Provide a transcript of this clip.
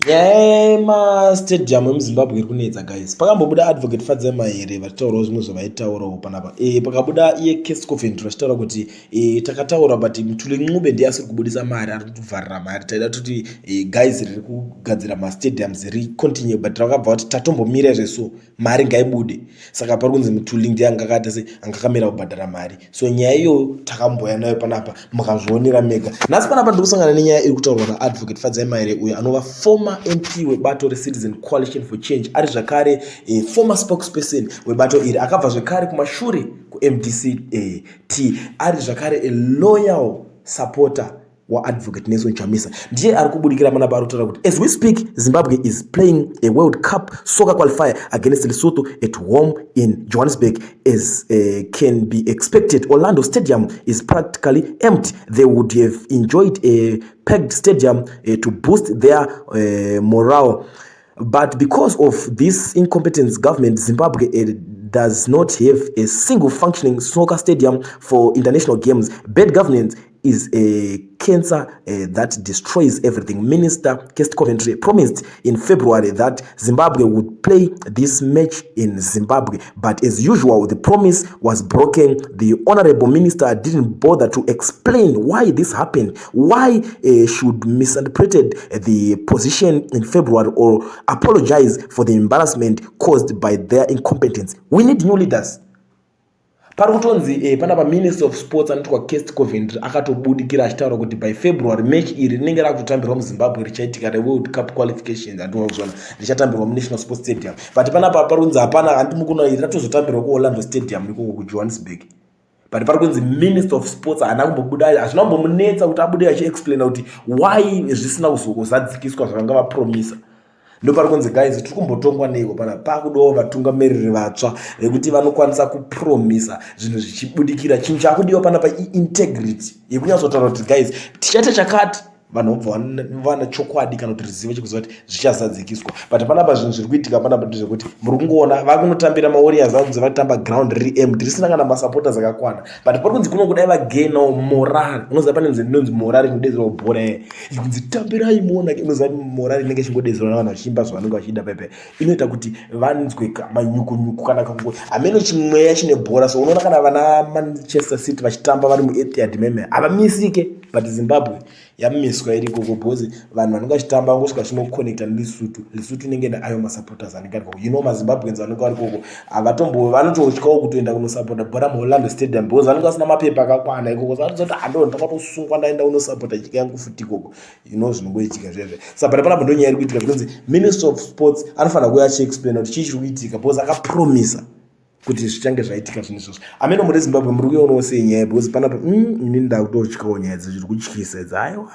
Yemastadium emuZimbabwe iri kunetsa guys. Pakambobuda advocate Fadzemahere vachitaurawo zvimwe zvavaitaurawo panapa. Pakabuda iye Case Covent vachitaura kuti takataura but Mutuli Ncube ndiye asiri kubudisa mari, ari kutovharira mari. Taida kuti guys riri kugadzira mastadiums ri continue but rakabva kuti tatombomira izveso mari ngaibude. Saka pari kunzi Mutuli ndiye angakata se angakamira kubhadhara mari. So nyaya iyo takamboya nayo panapa mukazvionera mega. Nhasi panapa ndiri kusangana nenyaya iri kutaurwa naadvocate Fadzemahere uyo anova former MP webato reCitizen Coalition for Change, ari zvakare former spokesperson webato iri, akabva zvakare kumashure kuMDC-T, ari zvakare a loyal supporter waadvocate Nelson Chamisa. Ndiye ari kubudikira panapa ari kutaura kuti as we speak Zimbabwe is playing a World Cup soccer qualifier against Lesotho at home in Johannesburg. As can be expected, Orlando Stadium is practically empty. They would have enjoyed a packed stadium to boost their morale. But because of this incompetent government, Zimbabwe does not have a single functioning soccer stadium for international games. Bad governance is a cancer that destroys everything. Minister Case Coventry promised in February that Zimbabwe would play this match in Zimbabwe, but as usual, the promise was broken. The honorable minister didn't bother to explain why this happened, why should misinterpreted the position in February or apologize for the embarrassment caused by their incompetence. We need new leaders. Pari kutonzi panapa Minister of Sports anotwa Case Coventry akatobudikira achitaura kuti by February match iri rinenge rakutotambirwa muZimbabwe richaitika reWorld Cup qualifications andinozvona richatambirwa muNational Sports Stadium. But panapa parunzi hapana handimukuna iri ratozotambirwa kuOrlando Stadium riko kuJohannesburg. But pari kunzi Minister of Sports haana kumbobuda, hazvina kumbomunetsa kuti abude achiexplaina kuti why zvisina kuzadzikiswa zvavanga vapromisa. Ndopari kunzi guys tiri kumbotongwa neiko pana pakudawo vatungamiriri vatsva vekuti vanokwanisa kupromisa zvinhu zvichibudikira. Chinhu chakudiwa panapa integrity yekunyatsotaura kuti guys tichaita chakati vanhu vana chokwadi kana kuti rizivo chekuziva kuti zvichazadzikiswa. But panapa zvinhu zviri kuitika panapa ndezvekuti muri kungoona vakunotambira maWarriors vakunzi vatamba ground riri empty risina kana masupporters akakwana. But pari kunzi kunongudai vagainawo morale. Unoziva pane nzvinonzi morale inodedzerwa bhora kunzi tambirai muona unoziva morale inenge ichingodedzerwa navanhu vachiimba zvavanenge vachida pepe inoita kuti vanzwe manyukunyuku kana kangu ameno chimweya chine bhora. So unoona kana vana Manchester City vachitamba vari muEtihad meme havamisike, but Zimbabwe yamiswa iri koko bhozi vanhu vanenge vachitamba vangosvika chinokonekta neLesotho. Lesotho inenge naayo masupporters anenge ari koko. You know maZimbabweans vanenge vari koko vanototyawo kutoenda kunosupporta bhora muOrlando Stadium because vanenge vasina mapepa akakwana ikoko. Vanozoti handoo ndakatosungwa ndaenda kunosupporta nyika yangu futi ikoko. You know zvinongoitika zvezve. Saka panapa ndonyaya iri kuitika zvinonzi Minister of Sports anofanira kuuya achiexplaina kuti chii chiri kuitika because akapromisa kuti zvichange zvaitika zvinhu izvozvo. Ameno muri Zimbabwe muri kuionawo sei nyaya because panapa ini ndakutotyawo nyaya dziri kutyisa idzi. Aiwa